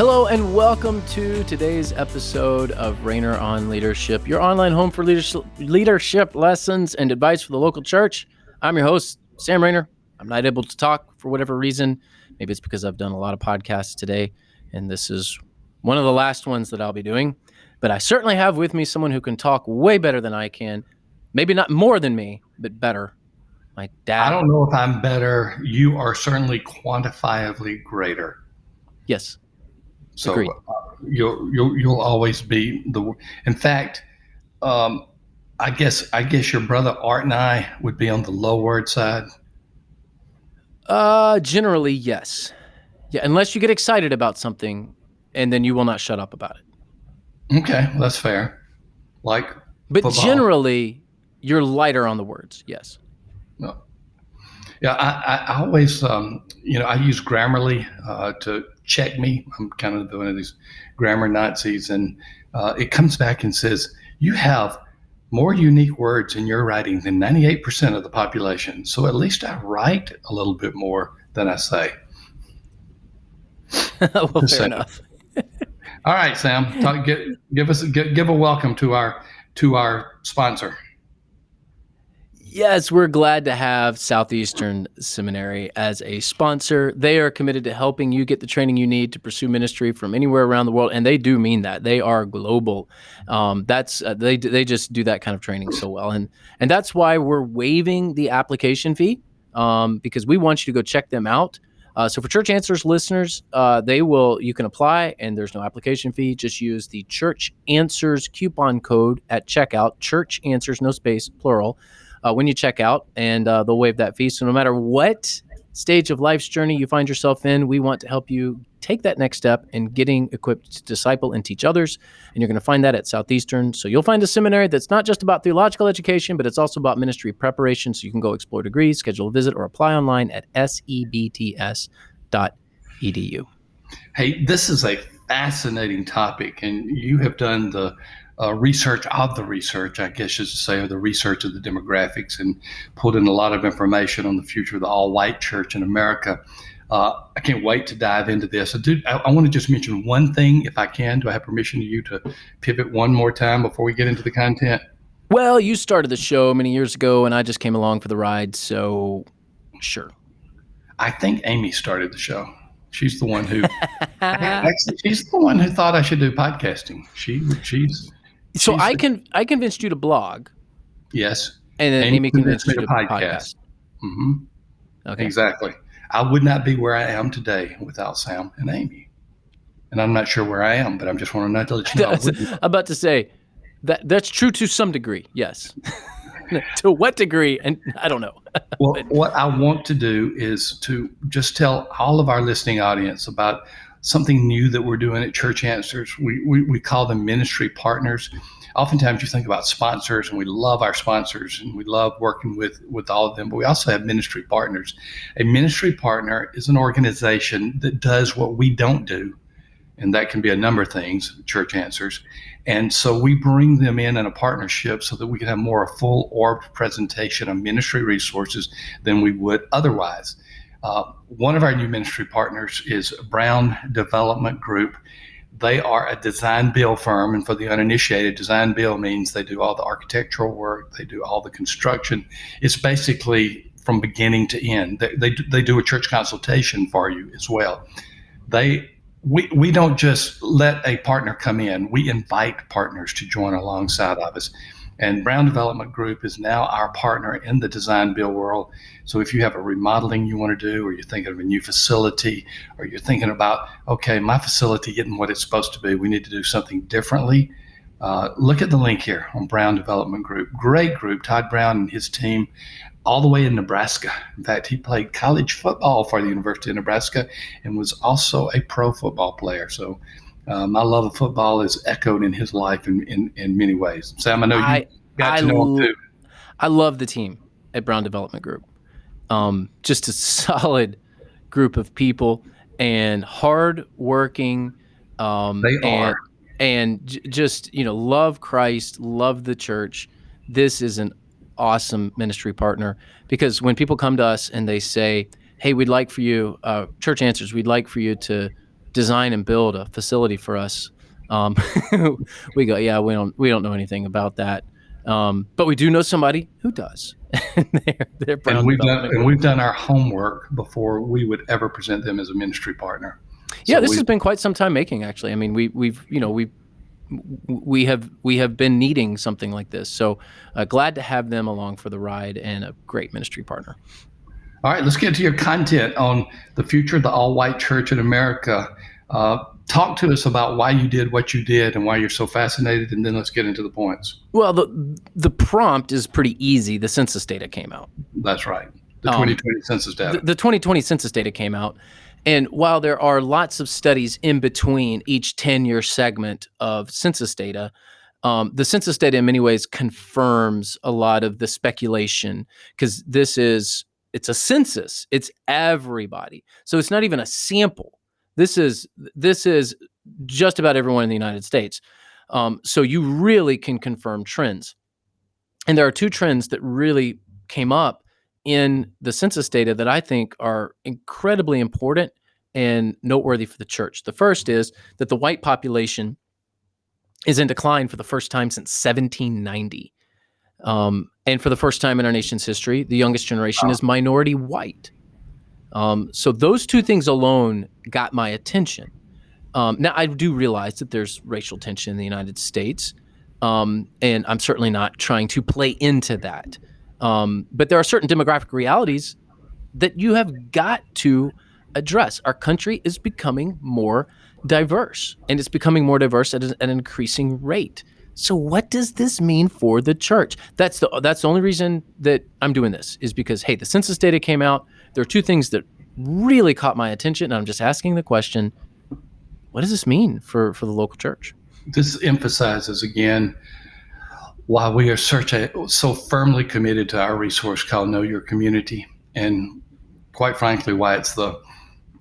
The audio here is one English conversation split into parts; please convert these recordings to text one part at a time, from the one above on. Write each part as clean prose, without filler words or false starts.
Hello and welcome to today's episode of Rainer on Leadership, your online home for leadership lessons and advice for the local church. I'm your host, Sam Rainer. I'm not able to talk for whatever reason. Maybe it's because I've done a lot of podcasts today, and this is one of the last ones that I'll be doing. But I certainly have with me someone who can talk way better than I can. Maybe not more than me, but better. My dad. I don't know if I'm better. You are certainly quantifiably greater. Yes. So Agreed. You'll always be the. In fact, I guess your brother Art and I would be on the low word side. Generally, yes. Yeah, unless you get excited about something, and then you will not shut up about it. Okay, well, that's fair. Like, but football. Generally, you're lighter on the words. Yes. No. Yeah, I always, I use Grammarly to check me. I'm kind of one of these grammar Nazis, and it comes back and says, you have more unique words in your writing than 98% of the population. So at least I write a little bit more than I say. Well, fair enough. All right, Sam, give a welcome to our sponsor. Yes, we're glad to have Southeastern Seminary as a sponsor. They are committed to helping you get the training you need to pursue ministry from anywhere around the world, and they do mean that. They are global. They just do that kind of training so well, and that's why we're waiving the application fee because we want you to go check them out. So for Church Answers listeners, you can apply, and there's no application fee. Just use the Church Answers coupon code at checkout. Church Answers, no space, plural. When you check out, and they'll waive that fee. So no matter what stage of life's journey you find yourself in, we want to help you take that next step in getting equipped to disciple and teach others. And you're going to find that at Southeastern. So you'll find a seminary that's not just about theological education, but it's also about ministry preparation. So you can go explore degrees, schedule a visit, or apply online at sebts.edu. Hey, this is a fascinating topic, and you have done the research of the research, I guess you should say, or the research of the demographics, and pulled in a lot of information on the future of the all-white church in America. I can't wait to dive into this. I want to just mention one thing, if I can. Do I have permission to you to pivot one more time before we get into the content? Well, you started the show many years ago, and I just came along for the ride, so sure. I think Amy started the show. She's the one who actually, she's the one who thought I should do podcasting. So I convinced you to blog. Yes. And then Amy convinced you to podcast. Mm-hmm. Okay. Exactly. I would not be where I am today without Sam and Amy. And I'm not sure where I am, but I'm just wanting to let you know. I'm about to say that's true to some degree. Yes. To what degree? And I don't know. Well, what I want to do is to just tell all of our listening audience about something new that we're doing at Church Answers. We call them ministry partners. Oftentimes you think about sponsors, and we love our sponsors, and we love working with all of them, but we also have ministry partners. A ministry partner is an organization that does what we don't do, and that can be a number of things, Church Answers. And so we bring them in a partnership so that we can have more a full-orbed presentation of ministry resources than we would otherwise. One of our new ministry partners is Brown Development Group. They are a design build firm, and for the uninitiated, design build means they do all the architectural work, they do all the construction. It's basically from beginning to end. They do a church consultation for you as well. We don't just let a partner come in. We invite partners to join alongside of us. And Brown Development Group is now our partner in the design build world. So if you have a remodeling you want to do, or you're thinking of a new facility, or you're thinking about, okay, my facility isn't what it's supposed to be, we need to do something differently, look at the link here on Brown Development Group. Great group. Todd Brown and his team, all the way in Nebraska. In fact, he played college football for the University of Nebraska and was also a pro football player. So my love of football is echoed in his life in many ways. Sam, I know you got to know him too. I love the team at Brown Development Group. Just a solid group of people and hardworking. They are. And just, love Christ, love the church. This is an awesome ministry partner, because when people come to us and they say, hey, we'd like for you, Church Answers, we'd like for you to design and build a facility for us. Um, we go, yeah, we don't know anything about that. But we do know somebody who does. they're And Brown Development Group. we've done our homework before we would ever present them as a ministry partner. Yeah, So this has been quite some time making, actually. I mean, we have been needing something like this. So glad to have them along for the ride, and a great ministry partner. All right, let's get to your content on the future of the all-white church in America. Talk to us about why you did what you did and why you're so fascinated, and then let's get into the points. Well, the prompt is pretty easy. The census data came out. That's right. The 2020 census data. The 2020 census data came out. And while there are lots of studies in between each 10-year segment of census data, the census data in many ways confirms a lot of the speculation, because it's a census. It's everybody. So it's not even a sample. This is just about everyone in the United States. So you really can confirm trends. And there are two trends that really came up in the census data that I think are incredibly important and noteworthy for the church. The first is that the white population is in decline for the first time since 1790. And for the first time in our nation's history, the youngest generation is minority white. So those two things alone got my attention. Now, I do realize that there's racial tension in the United States, and I'm certainly not trying to play into that. But there are certain demographic realities that you have got to address. Our country is becoming more diverse, and it's becoming more diverse at an increasing rate. So what does this mean for the church? That's the only reason that I'm doing this, is because, hey, the census data came out. There are two things that really caught my attention, and I'm just asking the question, what does this mean for the local church? This emphasizes, again, why we are so firmly committed to our resource called Know Your Community, and quite frankly, why it's the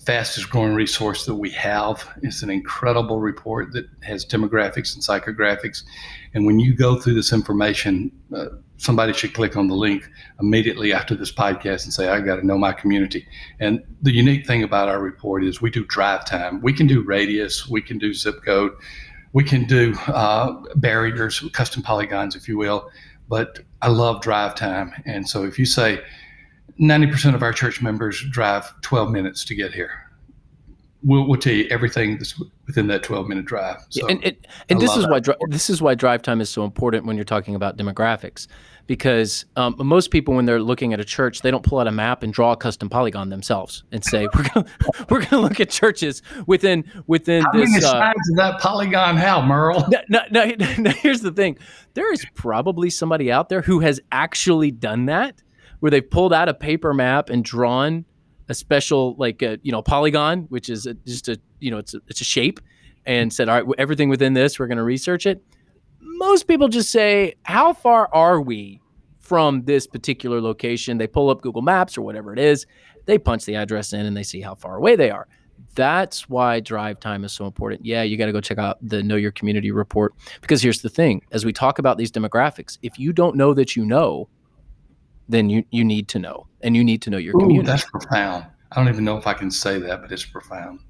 fastest growing resource that we have. It's an incredible report that has demographics and psychographics. And when you go through this information, somebody should click on the link immediately after this podcast and say, I got to know my community. And the unique thing about our report is we do drive time. We can do radius, we can do zip code, we can do barriers, custom polygons, if you will. But I love drive time. And so if you say 90% of our church members drive 12 minutes to get here, we'll tell you everything that's within that 12-minute drive. So and this is why drive time is so important when you're talking about demographics, because most people, when they're looking at a church, they don't pull out a map and draw a custom polygon themselves and say, we're gonna look at churches within How this. many sides of that polygon have, Merle? No, here's the thing. There is probably somebody out there who has actually done that, where they've pulled out a paper map and drawn a special, polygon, which is it's a shape, and said, all right, everything within this, we're going to research it. Most people just say, how far are we from this particular location? They pull up Google Maps or whatever it is, they punch the address in, and they see how far away they are. That's why drive time is so important. Yeah, you got to go check out the Know Your Community report, because here's the thing. As we talk about these demographics, if you don't know that you know, then you need to know, and you need to know your community. That's profound. I don't even know if I can say that, but it's profound.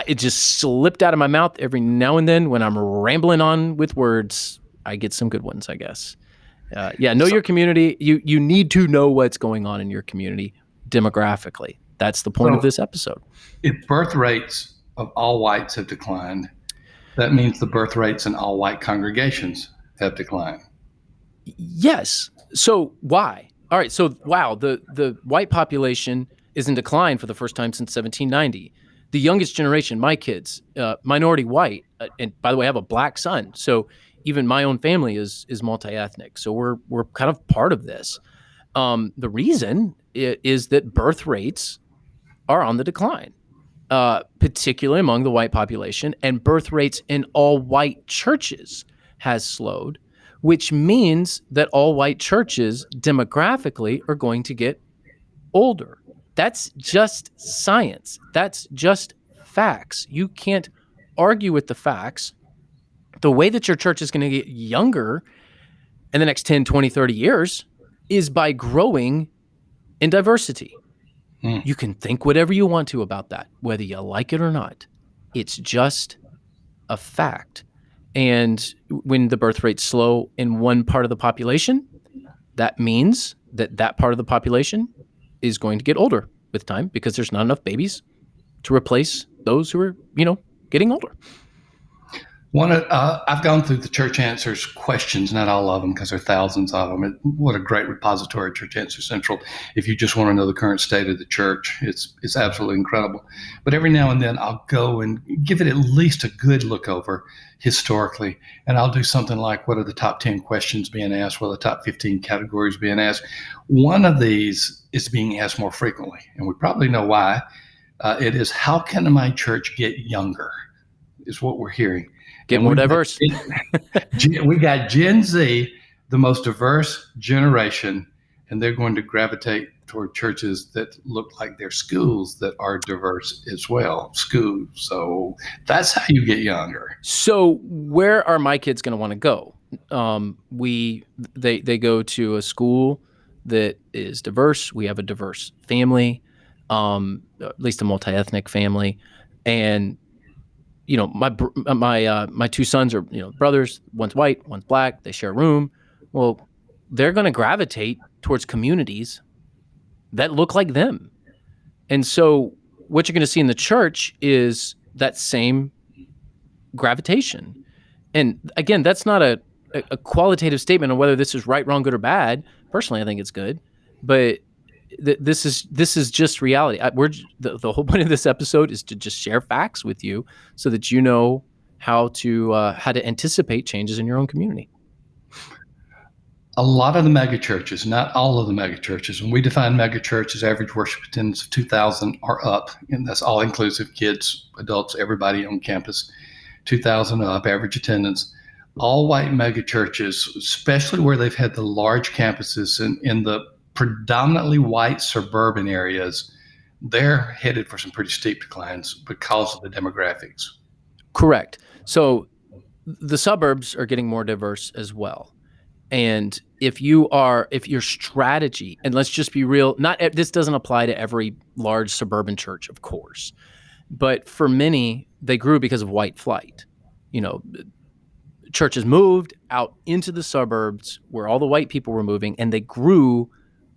It just slipped out of my mouth every now and then when I'm rambling on with words. I get some good ones, I guess. Know your community. You need to know what's going on in your community demographically. That's the point of this episode. If birth rates of all whites have declined, that means the birth rates in all white congregations have declined. Yes. So why? All right. So, wow, the white population is in decline for the first time since 1790. The youngest generation, my kids, minority white, and by the way, I have a black son. So even my own family is multi-ethnic. So we're kind of part of this. The reason is that birth rates are on the decline, particularly among the white population, and birth rates in all white churches has slowed, which means that all white churches demographically are going to get older. That's just science. That's just facts. You can't argue with the facts. The way that your church is going to get younger in the next 10, 20, 30 years is by growing in diversity. You can think whatever you want to about that, whether you like it or not. It's just a fact. And when the birth rate's slow in one part of the population, that means that that part of the population is going to get older with time because there's not enough babies to replace those who are, getting older. I've gone through the Church Answers questions, not all of them because there are thousands of them. What a great repository, Church Answers Central. If you just want to know the current state of the church, it's absolutely incredible. But every now and then I'll go and give it at least a good look over historically. And I'll do something like, what are the top 10 questions being asked? What are the top 15 categories being asked? One of these is being asked more frequently, and we probably know why. It is, how can my church get younger? Is what we're hearing. Get more diverse. We got Gen Z, the most diverse generation, and they're going to gravitate toward churches that look like they're schools that are diverse as well. Schools. So that's how you get younger. So where are my kids going to want to go? They go to a school that is diverse. We have a diverse family, at least a multi-ethnic family, and my two sons are brothers. One's white, one's black. They share a room. Well, they're going to gravitate towards communities that look like them. And so what you're going to see in the church is that same gravitation. And again, that's not a qualitative statement on whether this is right, wrong, good, or bad. Personally, I think it's good, but this is just reality. The whole point of this episode is to just share facts with you so that you know how to anticipate changes in your own community. A lot of the megachurches, not all of the megachurches, and we define megachurches, average worship attendance of 2,000 or up, and that's all inclusive, kids, adults, everybody on campus, 2,000 up, average attendance. All white megachurches, especially where they've had the large campuses in the predominantly white suburban areas, they're headed for some pretty steep declines because of the demographics. Correct. So the suburbs are getting more diverse as well. And if your strategy, and let's just be real, this doesn't apply to every large suburban church, of course, but for many, they grew because of white flight. Churches moved out into the suburbs where all the white people were moving, and they grew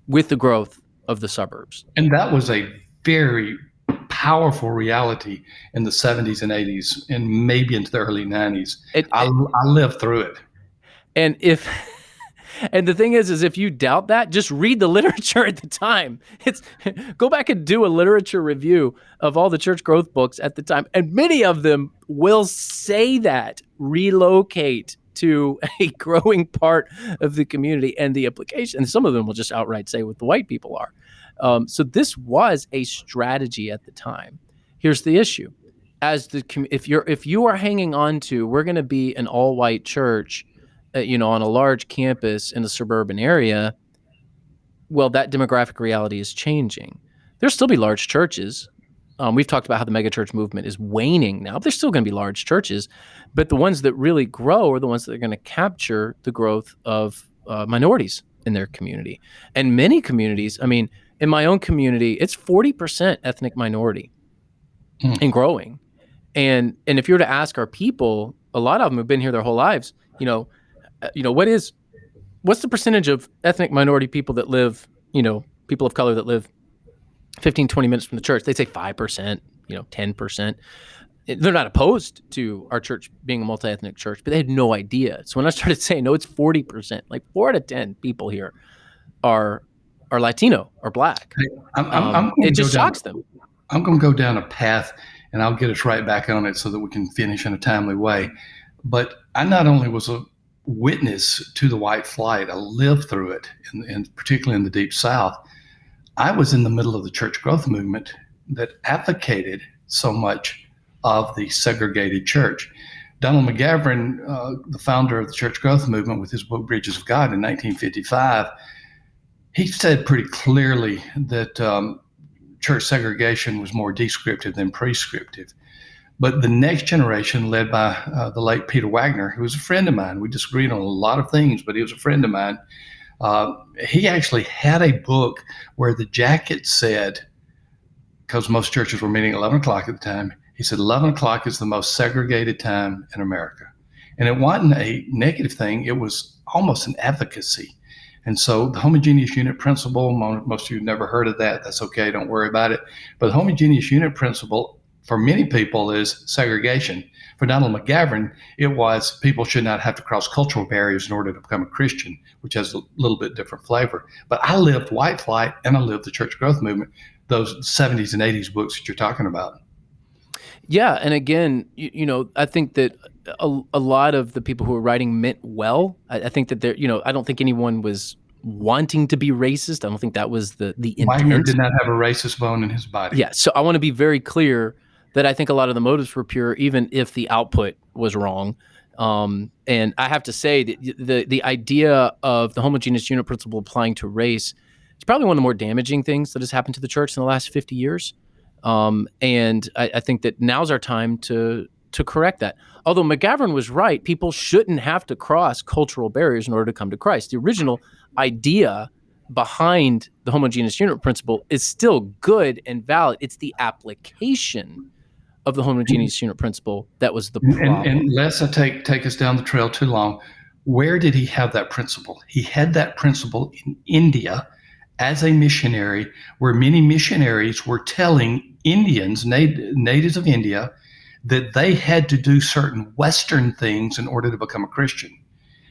with the growth of the suburbs. And that was a very powerful reality in the 70s and 80s and maybe into the early 90s. I lived through it. And the thing is if you doubt that, just read the literature at the time. Go back and do a literature review of all the church growth books at the time. And many of them will say that relocate to a growing part of the community and the implication. And some of them will just outright say what the white people are. So this was a strategy at the time. Here's the issue. If you are hanging on to, we're going to be an all white church, on a large campus in a suburban area, well, that demographic reality is changing. There'll still be large churches. We've talked about how the megachurch movement is waning now. There's still going to be large churches, but the ones that really grow are the ones that are going to capture the growth of minorities in their community. And many communities, in my own community, it's 40% ethnic minority and growing. And if you were to ask our people, a lot of them have been here their whole lives, what's the percentage of ethnic minority people that live, people of color that live 15, 20 minutes from the church? They say 5%, 10%. They're not opposed to our church being a multi-ethnic church, but they had no idea. So when I started saying, no, it's 40%, like 4 out of 10 people here are Latino or Black. It just shocks them. I'm going to go down a path, and I'll get us right back on it so that we can finish in a timely way. But I not only was a witness to the white flight, I lived through it, and particularly in the Deep South. I was in the middle of the church growth movement that advocated so much of the segregated church. Donald McGavran, the founder of the church growth movement, with his book Bridges of God in 1955, he said pretty clearly that church segregation was more descriptive than prescriptive. But the next generation, led by the late Peter Wagner, who was a friend of mine, we disagreed on a lot of things, but he was a friend of mine. He actually had a book where the jacket said, because most churches were meeting at 11 o'clock at the time, He said 11 o'clock is the most segregated time in America. And it wasn't a negative thing, it was almost an advocacy. And so the homogeneous unit principle, most of you have never heard of that. That's okay, don't worry about it. But the homogeneous unit principle for many people is segregation. For Donald McGavran, it was people should not have to cross cultural barriers in order to become a Christian, which has a little bit different flavor. But I lived White Flight and I lived the church growth movement, those 70s and 80s books that you're talking about. Yeah, and again, I think that a lot of the people who were writing meant well. I think that I don't think anyone was wanting to be racist. I don't think that was the Wagner intent. did not have a racist bone in his body. Yeah, so I want to be very clear that I think a lot of the motives were pure, even if the output was wrong. And I have to say that the idea of the homogeneous unit principle applying to race is probably one of the more damaging things that has happened to the church in the last 50 years. And I think that now's our time to correct that. Although McGavran was right, people shouldn't have to cross cultural barriers in order to come to Christ. The original idea behind the homogeneous unit principle is still good and valid. It's the application of the homogeneous unit principle that was the problem. And lest I take us down the trail too long, where did he have that principle? He had that principle in India as a missionary, where many missionaries were telling Indians, natives of India, that they had to do certain Western things in order to become a Christian.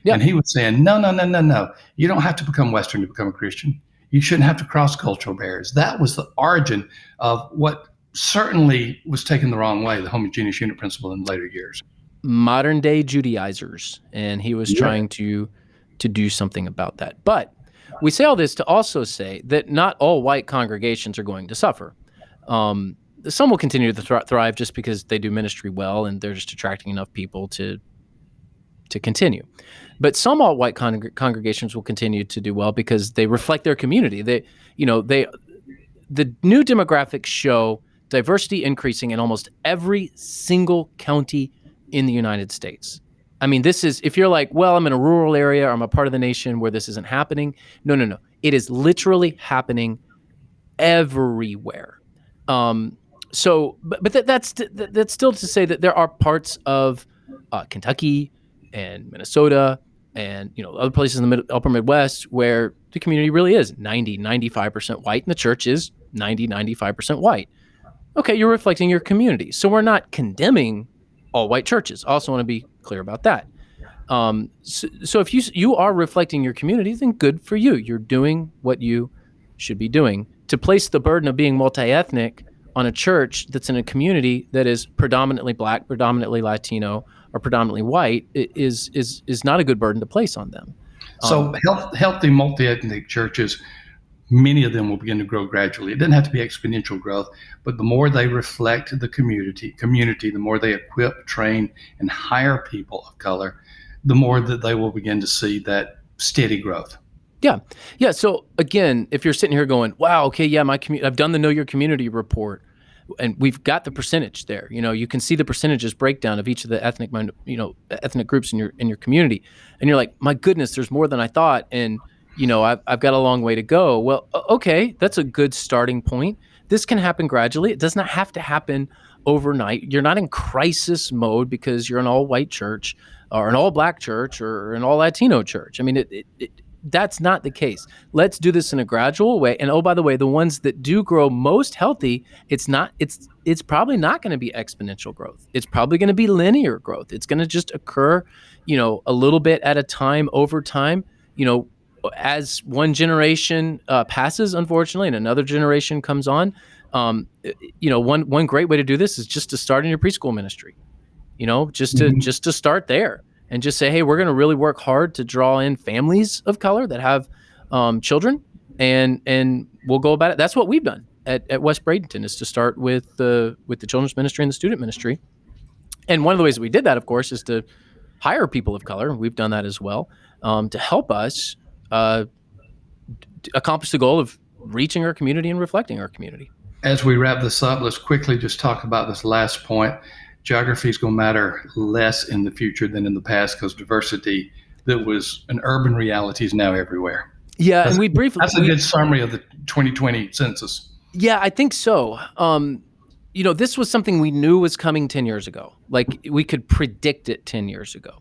Yeah. And he was saying, no. You don't have to become Western to become a Christian. You shouldn't have to cross cultural barriers. That was the origin of what certainly was taken the wrong way, the homogeneous unit principle in later years. Modern day Judaizers. And he was trying to do something about that. But we say all this to also say that not all white congregations are going to suffer. Some will continue to thrive just because they do ministry well and they're just attracting enough people to continue. But some all white congregations will continue to do well because they reflect their community. The new demographics show diversity increasing in almost every single county in the United States. I mean, this is, if you're like, well, I'm in a rural area or I'm a part of the nation where this isn't happening. No. It is literally happening everywhere. But that's still to say that there are parts of Kentucky and Minnesota and, other places in the upper Midwest where the community really is 95% white and the church is 95% white. Okay, you're reflecting your community. So we're not condemning all white churches. I also want to be clear about that. So if you are reflecting your community, then good for you. You're doing what you should be doing. To place the burden of being multi-ethnic on a church that's in a community that is predominantly Black, predominantly Latino, or predominantly white is not a good burden to place on them. So healthy multi-ethnic churches, many of them will begin to grow gradually. It doesn't have to be exponential growth, but the more they reflect the community, the more they equip, train, and hire people of color, the more that they will begin to see that steady growth. Yeah. So again, if you're sitting here going, wow, okay, yeah, I've done the Know Your Community report and we've got the percentage there. You can see the percentages breakdown of each of the ethnic groups in your community. And you're like, my goodness, there's more than I thought. And, I've got a long way to go. Well, okay, that's a good starting point. This can happen gradually. It does not have to happen overnight. You're not in crisis mode because you're an all white church or an all Black church or an all Latino church. I mean, that's not the case. Let's do this in a gradual way. And oh, by the way, the ones that do grow most healthy, it's probably not going to be exponential growth. It's probably going to be linear growth. It's going to just occur, a little bit at a time over time, as one generation passes, unfortunately, and another generation comes on. One great way to do this is just to start in your preschool ministry, just to start there. And just say, hey, we're going to really work hard to draw in families of color that have children, and we'll go about it. That's what we've done at West Bradenton, is to start with the children's ministry and the student ministry. And one of the ways that we did that, of course, is to hire people of color. We've done that as well to help us accomplish the goal of reaching our community and reflecting our community. As we wrap this up, let's quickly just talk about this last point. Geography is going to matter less in the future than in the past because diversity that was an urban reality is now everywhere. Yeah, that's, and that's a good summary of the 2020 census. Yeah, I think so. this was something we knew was coming 10 years ago. Like we could predict it 10 years ago.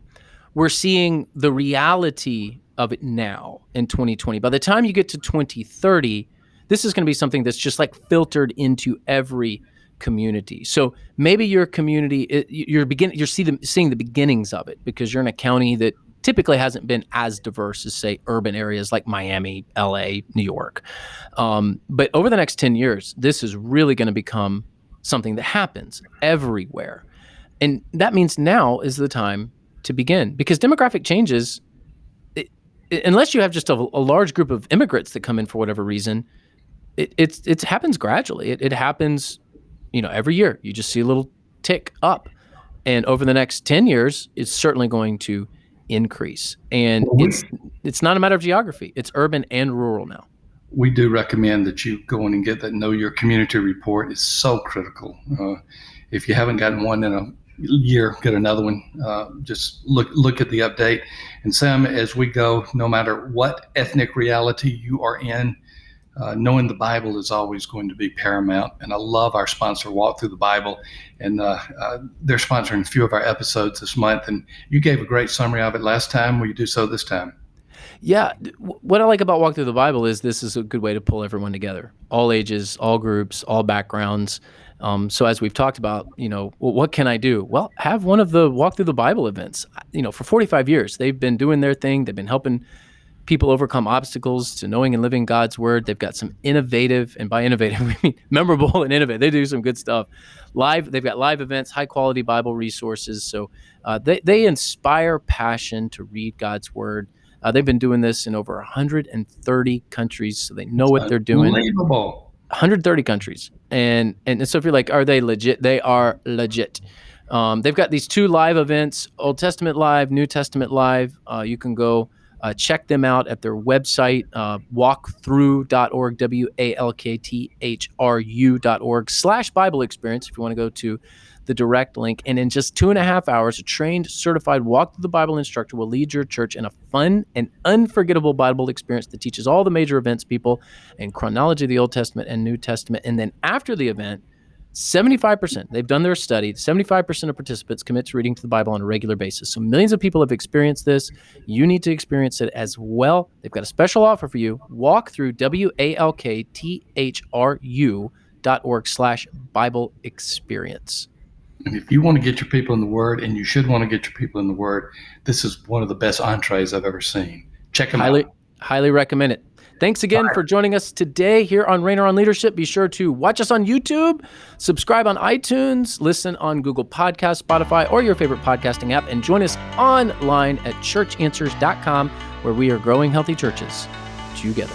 We're seeing the reality of it now in 2020. By the time you get to 2030, this is going to be something that's just like filtered into every community. So maybe your community, you're seeing the beginnings of it because you're in a county that typically hasn't been as diverse as, say, urban areas like Miami, LA, New York. But over the next 10 years, this is really going to become something that happens everywhere. And that means now is the time to begin, because demographic changes, unless you have just a large group of immigrants that come in for whatever reason, it happens gradually. It happens, every year. You just see a little tick up. And over the next 10 years, it's certainly going to increase. And it's not a matter of geography. It's urban and rural now. We do recommend that you go in and get that Know Your Community report. It's so critical. If you haven't gotten one in a year, get another one. Just look at the update. And Sam, as we go, no matter what ethnic reality you are in, knowing the Bible is always going to be paramount. And I love our sponsor, Walk Through the Bible. And they're sponsoring a few of our episodes this month. And you gave a great summary of it last time. Will you do so this time? Yeah. What I like about Walk Through the Bible is this is a good way to pull everyone together. All ages, all groups, all backgrounds. So as we've talked about, what can I do? Well, have one of the Walk Through the Bible events. For 45 years, they've been doing their thing. They've been helping people overcome obstacles to knowing and living God's word. They've got some innovative, and by innovative, we mean memorable and innovative. They do some good stuff. They've got live events, high quality Bible resources. So they inspire passion to read God's word. They've been doing this in over 130 countries, so they know what they're doing. Unbelievable. 130 countries. And so if you're like, are they legit? They are legit. They've got these 2 live events, Old Testament Live, New Testament Live. You can go check them out at their website, walkthrough.org, walkthru.org/Bible experience, if you want to go to the direct link. And in just 2.5 hours, a trained, certified Walk Through the Bible instructor will lead your church in a fun and unforgettable Bible experience that teaches all the major events, people, and chronology of the Old Testament and New Testament. And then after the event, 75%, they've done their study, 75% of participants commit to reading to the Bible on a regular basis. So millions of people have experienced this. You need to experience it as well. They've got a special offer for you. Walk through, walkthru.org/Bible experience. And if you want to get your people in the Word, and you should want to get your people in the Word, this is one of the best entrees I've ever seen. Check them out. Highly recommend it. Thanks again for joining us today here on Rainer on Leadership. Be sure to watch us on YouTube, subscribe on iTunes, listen on Google Podcasts, Spotify, or your favorite podcasting app, and join us online at churchanswers.com, where we are growing healthy churches together.